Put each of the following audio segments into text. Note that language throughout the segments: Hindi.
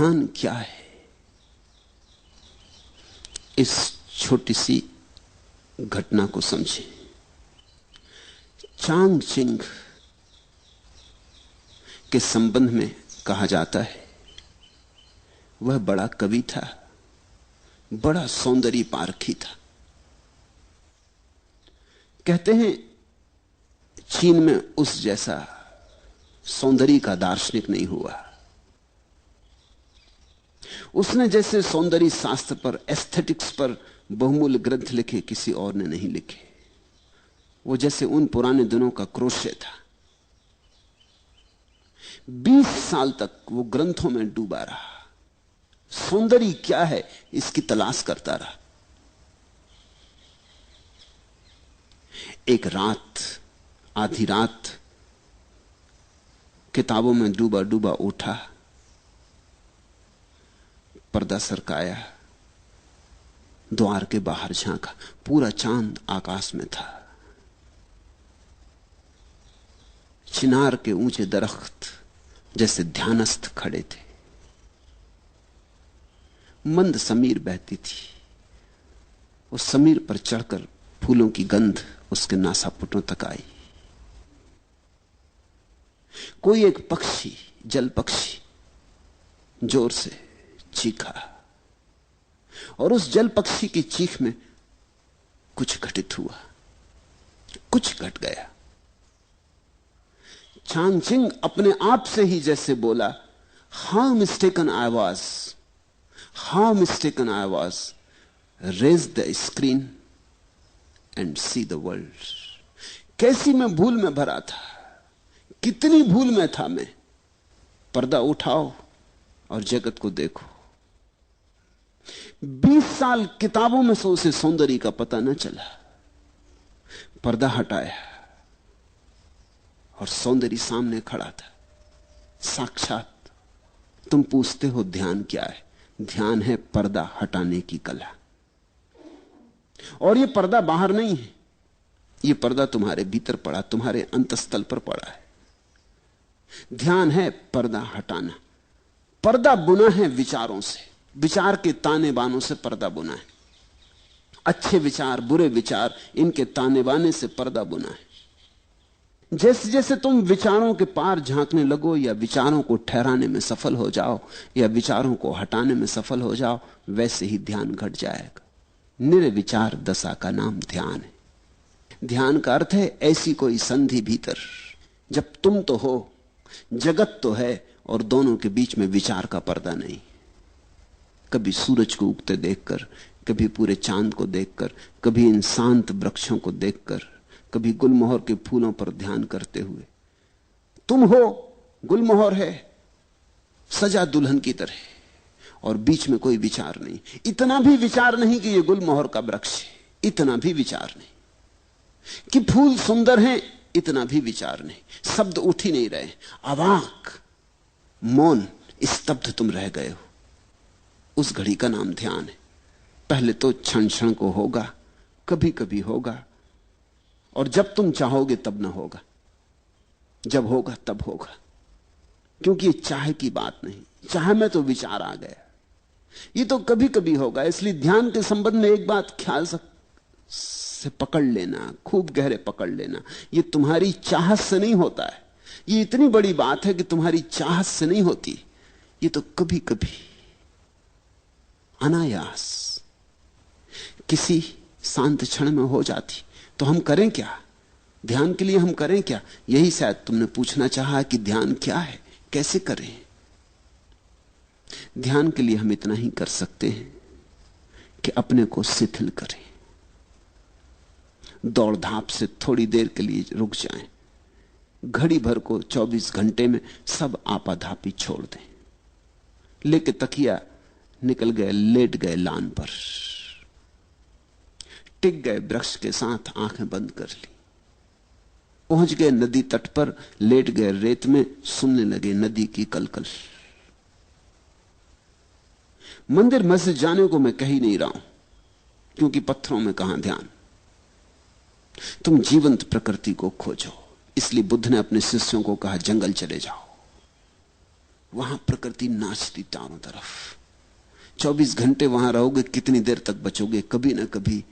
ध्यान क्या है, इस छोटी सी घटना को समझें। चांग चिंग के संबंध में कहा जाता है वह बड़ा कवि था, बड़ा सौंदर्य पारखी था। कहते हैं चीन में उस जैसा सौंदर्य का दार्शनिक नहीं हुआ। उसने जैसे सौंदर्य शास्त्र पर, एस्थेटिक्स पर बहुमूल्य ग्रंथ लिखे किसी और ने नहीं लिखे। वो जैसे उन पुराने दिनों का क्रोशे था। 20 साल तक वो ग्रंथों में डूबा रहा, सौंदर्य क्या है इसकी तलाश करता रहा। एक रात, आधी रात, किताबों में डूबा डूबा उठा, पर्दा सरकाया, द्वार के बाहर झांका, पूरा चांद आकाश में था। चिनार के ऊंचे दरख्त जैसे ध्यानस्थ खड़े थे। मंद समीर बहती थी। उस समीर पर चढ़कर फूलों की गंध उसके नासापुटों तक आई। कोई एक पक्षी, जल पक्षी, जोर से चीखा और उस जल पक्षी की चीख में कुछ घटित हुआ, कुछ घट गया। चांग चिंग अपने आप से ही जैसे बोला, how mistaken I was, how mistaken I was, raise the screen and see the world. कैसी मैं भूल में भरा था, कितनी भूल में था मैं। पर्दा उठाओ और जगत को देखो। 20 साल किताबों में से उसे सौंदर्य का पता न चला। पर्दा हटाया और सौंदर्य सामने खड़ा था, साक्षात। तुम पूछते हो ध्यान क्या है? ध्यान है पर्दा हटाने की कला। और यह पर्दा बाहर नहीं है, यह पर्दा तुम्हारे भीतर पड़ा, तुम्हारे अंतस्थल पर पड़ा है। ध्यान है पर्दा हटाना। पर्दा बुना है विचारों से, विचार के ताने बानों से पर्दा बुना है। अच्छे विचार, बुरे विचार, इनके ताने बाने से पर्दा बुना है। जैसे जैसे तुम विचारों के पार झांकने लगो, या विचारों को ठहराने में सफल हो जाओ, या विचारों को हटाने में सफल हो जाओ, वैसे ही ध्यान घट जाएगा। निर्विचार दशा का नाम ध्यान है। ध्यान का अर्थ है ऐसी कोई संधि भीतर जब तुम तो हो, जगत तो है, और दोनों के बीच में विचार का पर्दा नहीं। कभी सूरज को उगते देखकर, कभी पूरे चांद को देखकर, कभी इन शांत वृक्षों को देखकर, कभी गुलमोहर के फूलों पर ध्यान करते हुए। तुम हो, गुलमोहर है, सजा दुल्हन की तरह, और बीच में कोई विचार नहीं। इतना भी विचार नहीं कि यह गुलमोहर का वृक्ष है, इतना भी विचार नहीं कि फूल सुंदर हैं, इतना भी विचार नहीं। शब्द उठ ही नहीं रहे, अवाक, मौन, स्तब्ध तुम रह गए हो। उस घड़ी का नाम ध्यान है। पहले तो क्षण क्षण को होगा, कभी कभी होगा, और जब तुम चाहोगे तब ना होगा, जब होगा तब होगा। क्योंकि ये चाह की बात नहीं, चाह में तो विचार आ गया। ये तो कभी कभी होगा। इसलिए ध्यान के संबंध में एक बात ख्याल से पकड़ लेना, खूब गहरे पकड़ लेना, ये तुम्हारी चाहत से नहीं होता है। ये इतनी बड़ी बात है कि तुम्हारी चाहत से नहीं होती, ये तो कभी कभी अनायास किसी शांत क्षण में हो जाती। तो हम करें क्या? ध्यान के लिए हम करें क्या? यही शायद तुमने पूछना चाहा कि ध्यान क्या है, कैसे करें। ध्यान के लिए हम इतना ही कर सकते हैं कि अपने को शिथिल करें, दौड़ धाप से थोड़ी देर के लिए रुक जाएं, घड़ी भर को 24 घंटे में सब आपाधापी छोड़ दें। लेके तकिया निकल गए, लेट गए लान पर, टिक गए वृक्ष के साथ, आंखें बंद कर ली, पहुंच गए नदी तट पर, लेट गए रेत में, सुनने लगे नदी की कलकल। मंदिर मस्जिद जाने को मैं कह ही नहीं रहा हूं, क्योंकि पत्थरों में कहां ध्यान। तुम जीवंत प्रकृति को खोजो। इसलिए बुद्ध ने अपने शिष्यों को कहा, जंगल चले जाओ, वहां प्रकृति नाचती चारों तरफ। 24 घंटे वहां रहोगे, कितनी देर तक बचोगे? कभी ना कभी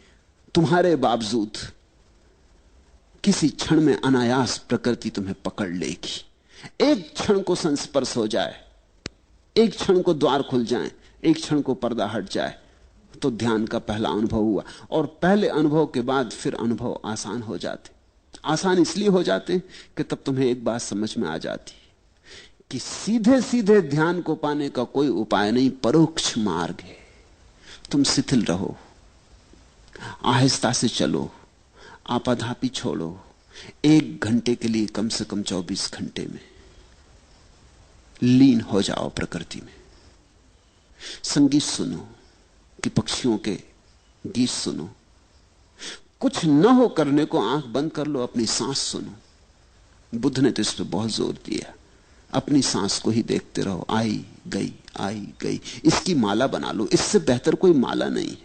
तुम्हारे बावजूद किसी क्षण में अनायास प्रकृति तुम्हें पकड़ लेगी। एक क्षण को संस्पर्श हो जाए, एक क्षण को द्वार खुल जाए, एक क्षण को पर्दा हट जाए, तो ध्यान का पहला अनुभव हुआ। और पहले अनुभव के बाद फिर अनुभव आसान हो जाते। आसान इसलिए हो जाते कि तब तुम्हें एक बात समझ में आ जाती कि सीधे सीधे ध्यान को पाने का कोई उपाय नहीं, परोक्ष मार्ग है। तुम शिथिल रहो, आहिस्ता से चलो, आपाधापी छोड़ो। 1 घंटे के लिए कम से कम 24 घंटे में लीन हो जाओ प्रकृति में। संगीत सुनो कि पक्षियों के गीत सुनो। कुछ न हो करने को आंख बंद कर लो, अपनी सांस सुनो। बुद्ध ने तो इस पर बहुत जोर दिया, अपनी सांस को ही देखते रहो, आई गई आई गई। इसकी माला बना लो, इससे बेहतर कोई माला नहीं।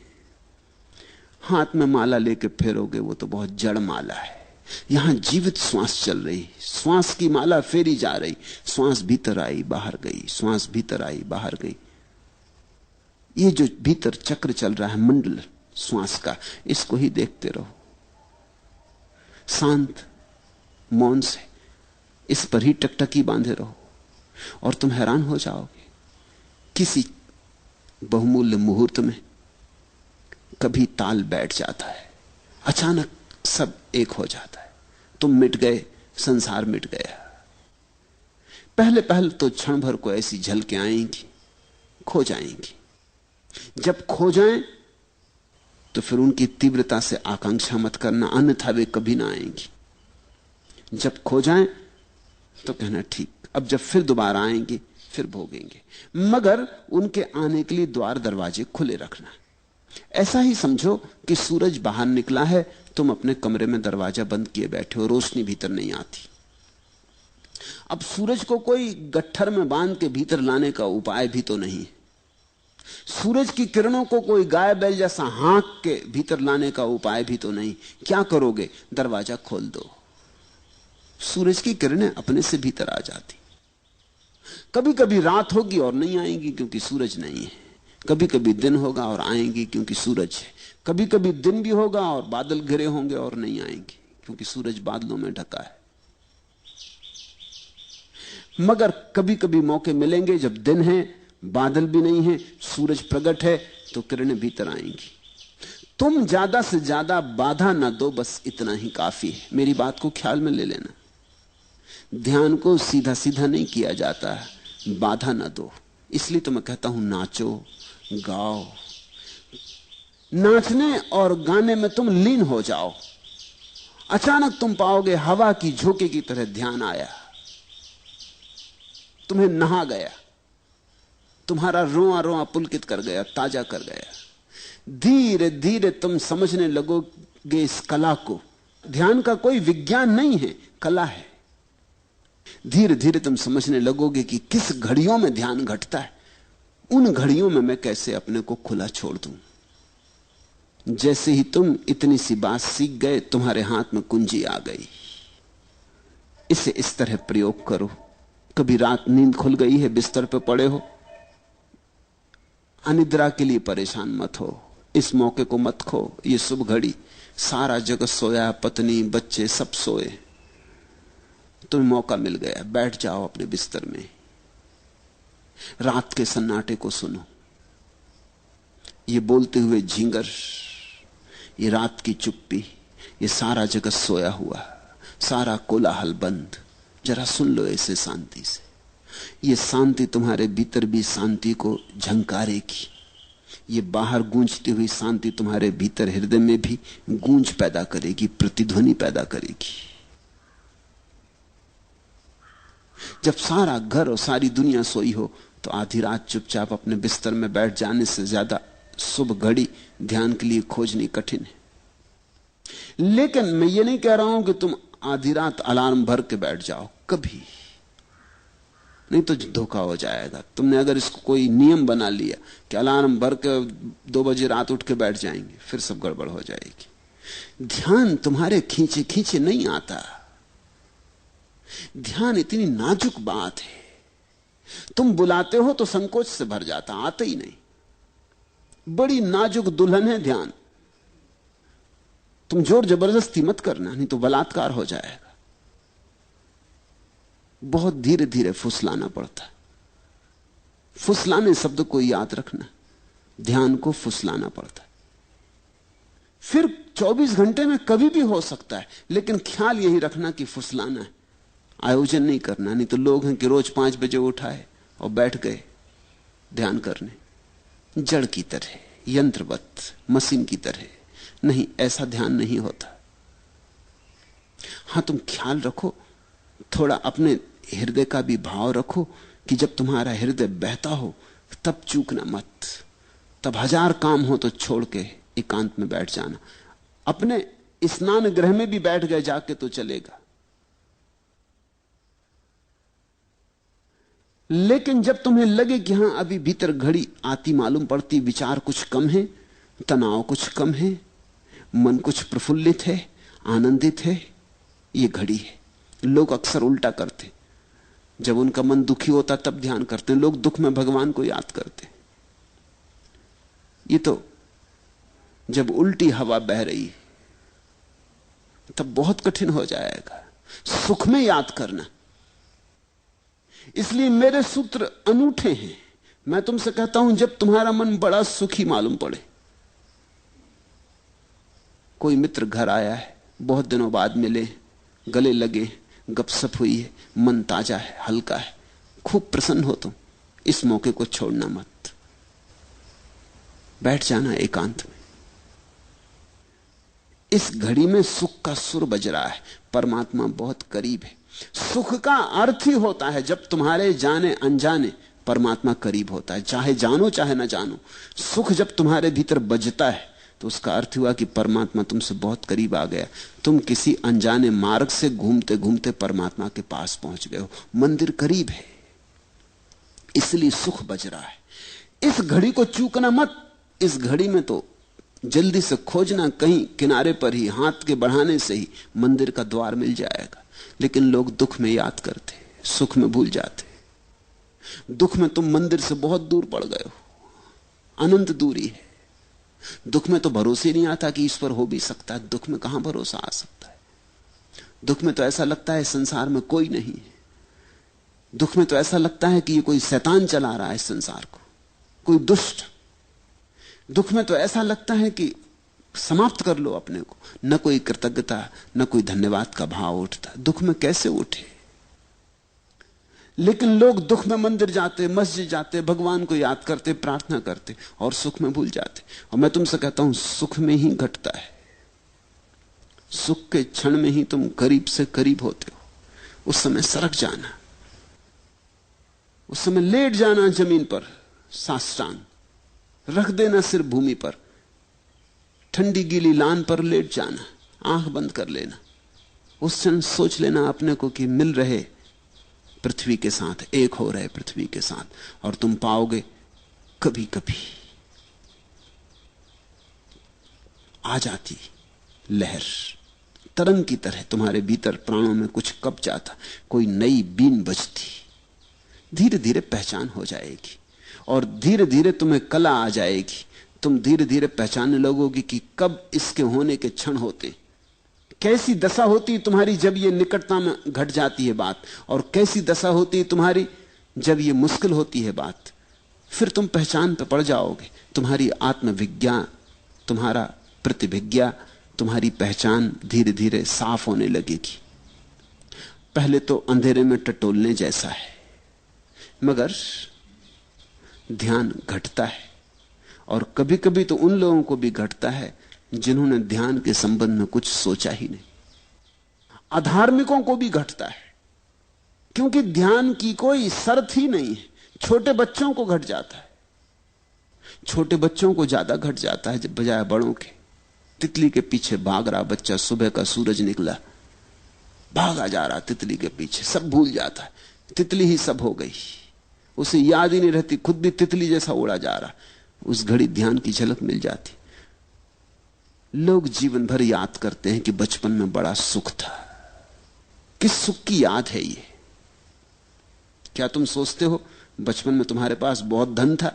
हाथ में माला लेके फेरोगे वो तो बहुत जड़ माला है। यहां जीवित श्वास चल रही, श्वास की माला फेरी जा रही। श्वास भीतर आई बाहर गई, श्वास भीतर आई बाहर गई। ये जो भीतर चक्र चल रहा है मंडल श्वास का, इसको ही देखते रहो शांत मौन से। इस पर ही टकटकी बांधे रहो और तुम हैरान हो जाओगे। किसी बहुमूल्य मुहूर्त में कभी ताल बैठ जाता है, अचानक सब एक हो जाता है। तुम मिट गए, संसार मिट गया। पहले पहले तो क्षण भर को ऐसी झलकें आएंगी, खो जाएंगी। जब खो जाएं तो फिर उनकी तीव्रता से आकांक्षा मत करना, अन्यथा वे कभी ना आएंगी। जब खो जाएं तो कहना ठीक, अब जब फिर दोबारा आएंगी फिर भोगेंगे। मगर उनके आने के लिए द्वार दरवाजे खुले रखना। ऐसा ही समझो कि सूरज बाहर निकला है, तुम अपने कमरे में दरवाजा बंद किए बैठे हो, रोशनी भीतर नहीं आती। अब सूरज को कोई गट्ठर में बांध के भीतर लाने का उपाय भी तो नहीं। सूरज की किरणों को कोई गाय बैल जैसा हाँक के भीतर लाने का उपाय भी तो नहीं। क्या करोगे? दरवाजा खोल दो, सूरज की किरणें अपने से भीतर आ जाती। कभी कभी रात होगी और नहीं आएंगी क्योंकि सूरज नहीं है। कभी कभी दिन होगा और आएंगी क्योंकि सूरज है। कभी कभी दिन भी होगा और बादल घिरे होंगे और नहीं आएंगी क्योंकि सूरज बादलों में ढका है। मगर कभी कभी मौके मिलेंगे जब दिन है, बादल भी नहीं है, सूरज प्रकट है, तो किरणें भीतर आएंगी। तुम ज्यादा से ज्यादा बाधा ना दो, बस इतना ही काफी है। मेरी बात को ख्याल में ले लेना। ध्यान को सीधा सीधा नहीं किया जाता, बाधा ना दो। इसलिए तो मैं कहता हूं नाचो गाओ। नाचने और गाने में तुम लीन हो जाओ। अचानक तुम पाओगे हवा की झोंके की तरह ध्यान आया, तुम्हें नहा गया, तुम्हारा रोआ रोआ पुलकित कर गया, ताजा कर गया। धीरे धीरे तुम समझने लगोगे इस कला को। ध्यान का कोई विज्ञान नहीं है, कला है। धीरे धीरे तुम समझने लगोगे कि किस घड़ियों में ध्यान घटता है। उन घड़ियों में मैं कैसे अपने को खुला छोड़ दूं। जैसे ही तुम इतनी सी बात सीख गए, तुम्हारे हाथ में कुंजी आ गई। इसे इस तरह प्रयोग करो। कभी रात नींद खुल गई है, बिस्तर पे पड़े हो, अनिद्रा के लिए परेशान मत हो। इस मौके को मत खो। ये शुभ घड़ी, सारा जगत सोया, पत्नी बच्चे सब सोए, तुम्हें मौका मिल गया। बैठ जाओ अपने बिस्तर में, रात के सन्नाटे को सुनो। ये बोलते हुए झींगर, ये रात की चुप्पी, ये सारा जगत सोया हुआ, सारा कोलाहल बंद। जरा सुन लो इसे शांति से। ये शांति तुम्हारे भीतर भी शांति को झंकारेगी। ये बाहर गूंजती हुई शांति तुम्हारे भीतर हृदय में भी गूंज पैदा करेगी, प्रतिध्वनि पैदा करेगी। जब सारा घर और सारी दुनिया सोई हो तो आधी रात चुपचाप अपने बिस्तर में बैठ जाने से ज्यादा शुभ घड़ी ध्यान के लिए खोजनी कठिन है। लेकिन मैं ये नहीं कह रहा हूं कि तुम आधी रात अलार्म भर के बैठ जाओ, कभी नहीं, तो धोखा हो जाएगा। तुमने अगर इसको कोई नियम बना लिया कि अलार्म भर के 2 बजे रात उठ के बैठ जाएंगे, फिर सब गड़बड़ हो जाएगी। ध्यान तुम्हारे खींचे खींचे नहीं आता। ध्यान इतनी नाजुक बात है तुम बुलाते हो तो संकोच से भर जाता, आते ही नहीं। बड़ी नाजुक दुल्हन है ध्यान। तुम जोर जबरदस्ती मत करना, नहीं तो बलात्कार हो जाएगा। बहुत धीरे धीरे फुसलाना पड़ता। फुसलाने शब्द को याद रखना, ध्यान को फुसलाना पड़ता। फिर 24 घंटे में कभी भी हो सकता है, लेकिन ख्याल यही रखना कि फुसलाना है, आयोजन नहीं करना। नहीं तो लोग हैं कि रोज 5 बजे उठाए और बैठ गए ध्यान करने, जड़ की तरह, यंत्रवत, मशीन की तरह। नहीं, ऐसा ध्यान नहीं होता। हां, तुम ख्याल रखो, थोड़ा अपने हृदय का भी भाव रखो कि जब तुम्हारा हृदय बहता हो तब चूकना मत। तब 1000 काम हो तो छोड़ के एकांत में बैठ जाना। अपने स्नान गृह में भी बैठ गए जाके तो चलेगा, लेकिन जब तुम्हें लगे कि हां अभी भीतर घड़ी आती मालूम पड़ती, विचार कुछ कम है, तनाव कुछ कम है, मन कुछ प्रफुल्लित है, आनंदित है, ये घड़ी है। लोग अक्सर उल्टा करते, जब उनका मन दुखी होता तब ध्यान करते हैं। लोग दुख में भगवान को याद करते। ये तो जब उल्टी हवा बह रही है तब बहुत कठिन हो जाएगा सुख में याद करना। इसलिए मेरे सूत्र अनूठे हैं। मैं तुमसे कहता हूं, जब तुम्हारा मन बड़ा सुखी मालूम पड़े, कोई मित्र घर आया है, बहुत दिनों बाद मिले, गले लगे, गपशप हुई है, मन ताजा है, हल्का है, खूब प्रसन्न हो तुम, इस मौके को छोड़ना मत। बैठ जाना एकांत में। इस घड़ी में सुख का सुर बज रहा है, परमात्मा बहुत करीब है। सुख का अर्थ ही होता है जब तुम्हारे जाने अनजाने परमात्मा करीब होता है, चाहे जानो चाहे ना जानो। सुख जब तुम्हारे भीतर बजता है तो उसका अर्थ हुआ कि परमात्मा तुमसे बहुत करीब आ गया। तुम किसी अनजाने मार्ग से घूमते घूमते परमात्मा के पास पहुंच गए हो। मंदिर करीब है, इसलिए सुख बज रहा है। इस घड़ी को चूकना मत। इस घड़ी में तो जल्दी से खोजना, कहीं किनारे पर ही हाथ के बढ़ाने से ही मंदिर का द्वार मिल जाएगा। लेकिन लोग दुख में याद करते, सुख में भूल जाते। दुख में तुम मंदिर से बहुत दूर पड़ गए हो, अनंत दूरी है। दुख में तो भरोसे नहीं आता कि ईश्वर हो भी सकता है। दुख में कहां भरोसा आ सकता है? दुख में तो ऐसा लगता है संसार में कोई नहीं है। दुख में तो ऐसा लगता है कि ये कोई शैतान चला रहा है संसार को, कोई दुष्ट। दुख में तो ऐसा लगता है कि समाप्त कर लो अपने को। न कोई कृतज्ञता, न कोई धन्यवाद का भाव उठता। दुख में कैसे उठे? लेकिन लोग दुख में मंदिर जाते, मस्जिद जाते, भगवान को याद करते, प्रार्थना करते और सुख में भूल जाते। और मैं तुमसे कहता हूं, सुख में ही घटता है। सुख के क्षण में ही तुम करीब से करीब होते हो। उस समय सरक जाना, उस समय लेट जाना जमीन पर, साष्टांग रख देना सिर भूमि पर, ठंडी गीली लान पर लेट जाना, आंख बंद कर लेना। उस क्षण सोच लेना अपने को कि मिल रहे पृथ्वी के साथ, एक हो रहे पृथ्वी के साथ। और तुम पाओगे कभी कभी आ जाती लहर, तरंग की तरह तुम्हारे भीतर प्राणों में कुछ कब जाता, कोई नई बीन बजती। धीरे धीरे पहचान हो जाएगी और धीरे धीरे तुम्हें कला आ जाएगी। तुम धीरे धीरे पहचानने लगोगे कि कब इसके होने के क्षण होते, कैसी दशा होती तुम्हारी जब ये निकटता में घट जाती है बात, और कैसी दशा होती तुम्हारी जब ये मुश्किल होती है बात। फिर तुम पहचान पे पड़ जाओगे। तुम्हारी आत्मविज्ञा, तुम्हारा प्रतिभिज्ञा, तुम्हारी पहचान धीरे धीरे साफ होने लगेगी। पहले तो अंधेरे में टटोलने जैसा है, मगर ध्यान घटता है। और कभी कभी तो उन लोगों को भी घटता है जिन्होंने ध्यान के संबंध में कुछ सोचा ही नहीं। अधार्मिकों को भी घटता है, क्योंकि ध्यान की कोई शर्त ही नहीं है। छोटे बच्चों को घट जाता है, छोटे बच्चों को ज्यादा घट जाता है जब बजाय बड़ों के। तितली के पीछे भाग रहा बच्चा, सुबह का सूरज निकला, भागा जा रहा तितली के पीछे, सब भूल जाता है, तितली ही सब हो गई, उसे याद ही नहीं रहती, खुद भी तितली जैसा उड़ा जा रहा। उस घड़ी ध्यान की झलक मिल जाती। लोग जीवन भर याद करते हैं कि बचपन में बड़ा सुख था। किस सुख की याद है ये? क्या तुम सोचते हो बचपन में तुम्हारे पास बहुत धन था?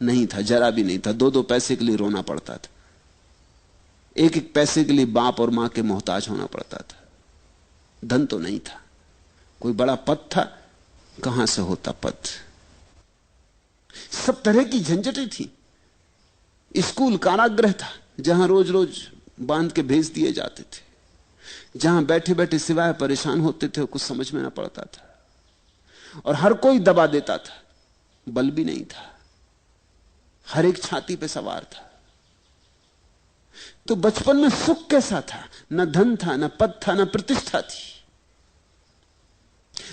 नहीं था, जरा भी नहीं था। 2-2 पैसे के लिए रोना पड़ता था, 1-1 पैसे के लिए बाप और मां के मोहताज होना पड़ता था। धन तो नहीं था। कोई बड़ा पद था? कहां से होता पद? सब तरह की झंझटें थी। स्कूल कारागृह था, जहां रोज रोज बांध के भेज दिए जाते थे, जहां बैठे बैठे सिवाय परेशान होते थे, कुछ समझ में ना पड़ता था, और हर कोई दबा देता था। बल भी नहीं था, हर एक छाती पे सवार था। तो बचपन में सुख कैसा था? न धन था, न पद था, न प्रतिष्ठा थी,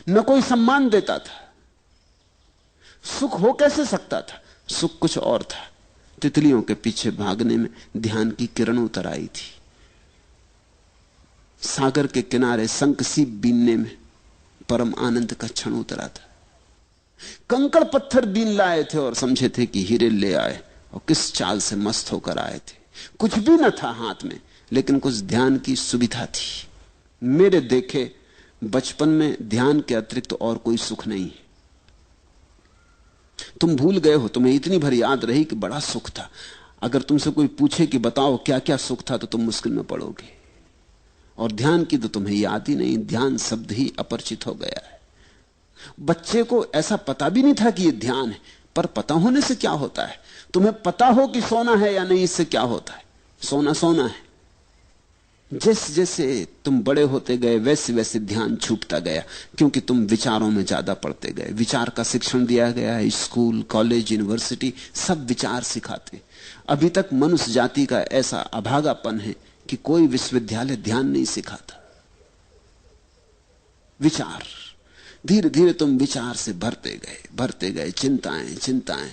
न कोई सम्मान देता था। सुख हो कैसे सकता था? सुख कुछ और था। तितलियों के पीछे भागने में ध्यान की किरण उतर आई थी। सागर के किनारे शंखसीप बीनने में परम आनंद का क्षण उतरा था। कंकड़ पत्थर बीन लाए थे और समझे थे कि हीरे ले आए, और किस चाल से मस्त होकर आए थे। कुछ भी न था हाथ में, लेकिन कुछ ध्यान की सुविधा थी। मेरे देखे बचपन में ध्यान के अतिरिक्त तो और कोई सुख नहीं है। तुम भूल गए हो, तुम्हें इतनी भर याद रही कि बड़ा सुख था। अगर तुमसे कोई पूछे कि बताओ क्या क्या सुख था, तो तुम मुश्किल में पड़ोगे। और ध्यान की तो तुम्हें याद ही नहीं, ध्यान शब्द ही अपरिचित हो गया है। बच्चे को ऐसा पता भी नहीं था कि यह ध्यान है, पर पता होने से क्या होता है? तुम्हें पता हो कि सोना है या नहीं, इससे क्या होता है? सोना सोना है। जैसे जैसे तुम बड़े होते गए, वैसे वैसे ध्यान छूटता गया, क्योंकि तुम विचारों में ज्यादा पढ़ते गए। विचार का शिक्षण दिया गया है, स्कूल, कॉलेज, यूनिवर्सिटी सब विचार सिखाते। अभी तक मनुष्य जाति का ऐसा अभागापन है कि कोई विश्वविद्यालय ध्यान नहीं सिखाता। विचार, धीरे धीरे तुम विचार से भरते गए, चिंताएं चिंताएं।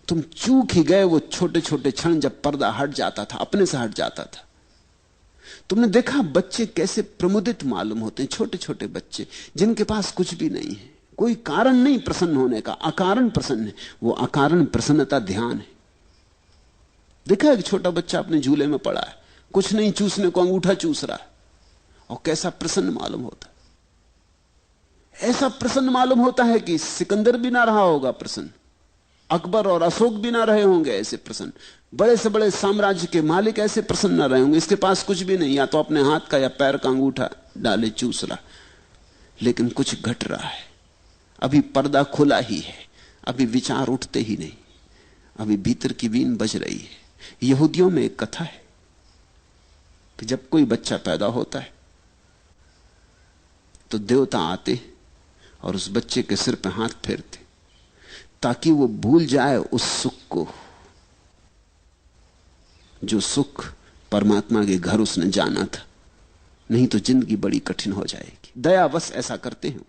तुम चूक ही गए वो छोटे छोटे क्षण जब पर्दा हट जाता था, अपने से हट जाता था। तुमने देखा बच्चे कैसे प्रमुदित मालूम होते हैं, छोटे छोटे बच्चे जिनके पास कुछ भी नहीं है, कोई कारण नहीं प्रसन्न होने का, अकारण प्रसन्न है। वो अकारण प्रसन्नता ध्यान है। देखा एक छोटा बच्चा अपने झूले में पड़ा है, कुछ नहीं चूसने को अंगूठा चूस रहा है, और कैसा प्रसन्न मालूम होता है। ऐसा प्रसन्न मालूम होता है कि सिकंदर भी ना रहा होगा प्रसन्न, अकबर और अशोक भी ना रहे होंगे ऐसे प्रसन्न, बड़े से बड़े साम्राज्य के मालिक ऐसे प्रसन्न ना रहे होंगे। इसके पास कुछ भी नहीं, या तो अपने हाथ का या पैर का अंगूठा डाले चूस रहा, लेकिन कुछ घट रहा है। अभी पर्दा खुला ही है, अभी विचार उठते ही नहीं, अभी भीतर की वीण बज रही है। यहूदियों में एक कथा है कि जब कोई बच्चा पैदा होता है तो देवता आते और उस बच्चे के सिर पे हाथ फेरते, ताकि वो भूल जाए उस सुख को, जो सुख परमात्मा के घर उसने जाना था। नहीं तो जिंदगी बड़ी कठिन हो जाएगी। दयावश ऐसा करते हैं,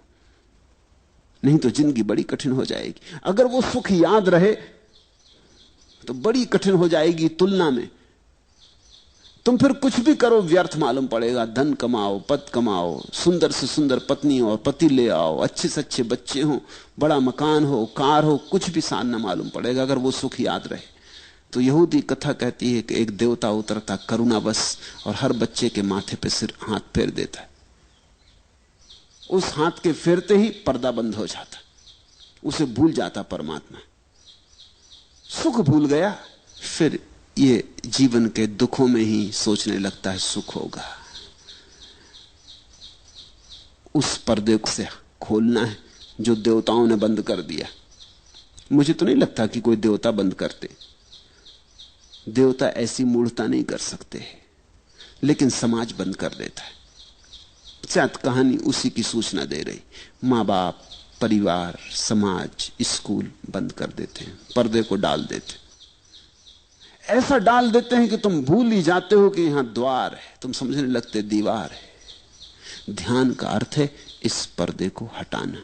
नहीं तो जिंदगी बड़ी कठिन हो जाएगी। अगर वो सुख याद रहे तो बड़ी कठिन हो जाएगी तुलना में। तुम फिर कुछ भी करो व्यर्थ मालूम पड़ेगा। धन कमाओ, पद कमाओ, सुंदर से सुंदर पत्नी और पति ले आओ, अच्छे से अच्छे बच्चे हो, बड़ा मकान हो, कार हो, कुछ भी सान न मालूम पड़ेगा अगर वो सुख याद रहे। तो यहूदी कथा कहती है कि एक देवता उतरता करुणावश और हर बच्चे के माथे पे सिर हाथ फेर देता है। उस हाथ के फेरते ही पर्दा बंद हो जाता, उसे भूल जाता परमात्मा, सुख भूल गया। फिर ये जीवन के दुखों में ही सोचने लगता है सुख होगा। उस पर्दे से खोलना है जो देवताओं ने बंद कर दिया। मुझे तो नहीं लगता कि कोई देवता बंद करते, देवता ऐसी मूढ़ता नहीं कर सकते, लेकिन समाज बंद कर देता है। शायद कहानी उसी की सूचना दे रही। मां बाप, परिवार, समाज, स्कूल बंद कर देते हैं, पर्दे को डाल देते, ऐसा डाल देते हैं कि तुम भूल ही जाते हो कि यहां द्वार है, तुम समझने लगते दीवार है। ध्यान का अर्थ है इस पर्दे को हटाना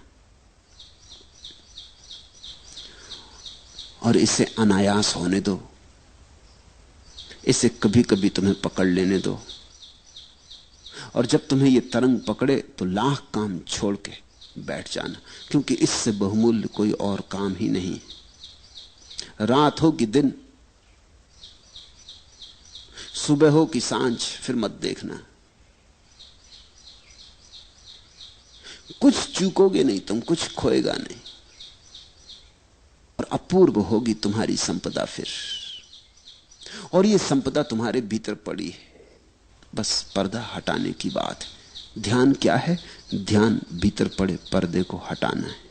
और इसे अनायास होने दो, इसे कभी कभी तुम्हें पकड़ लेने दो। और जब तुम्हें यह तरंग पकड़े तो लाख काम छोड़ के बैठ जाना, क्योंकि इससे बहुमूल्य कोई और काम ही नहीं। रात हो कि दिन, सुबह हो कि सांझ, फिर मत देखना। कुछ चूकोगे नहीं तुम, कुछ खोएगा नहीं। और अपूर्व होगी तुम्हारी संपदा फिर। और ये संपदा तुम्हारे भीतर पड़ी है, बस पर्दा हटाने की बात है। ध्यान क्या है? ध्यान भीतर पड़े पर्दे को हटाना है।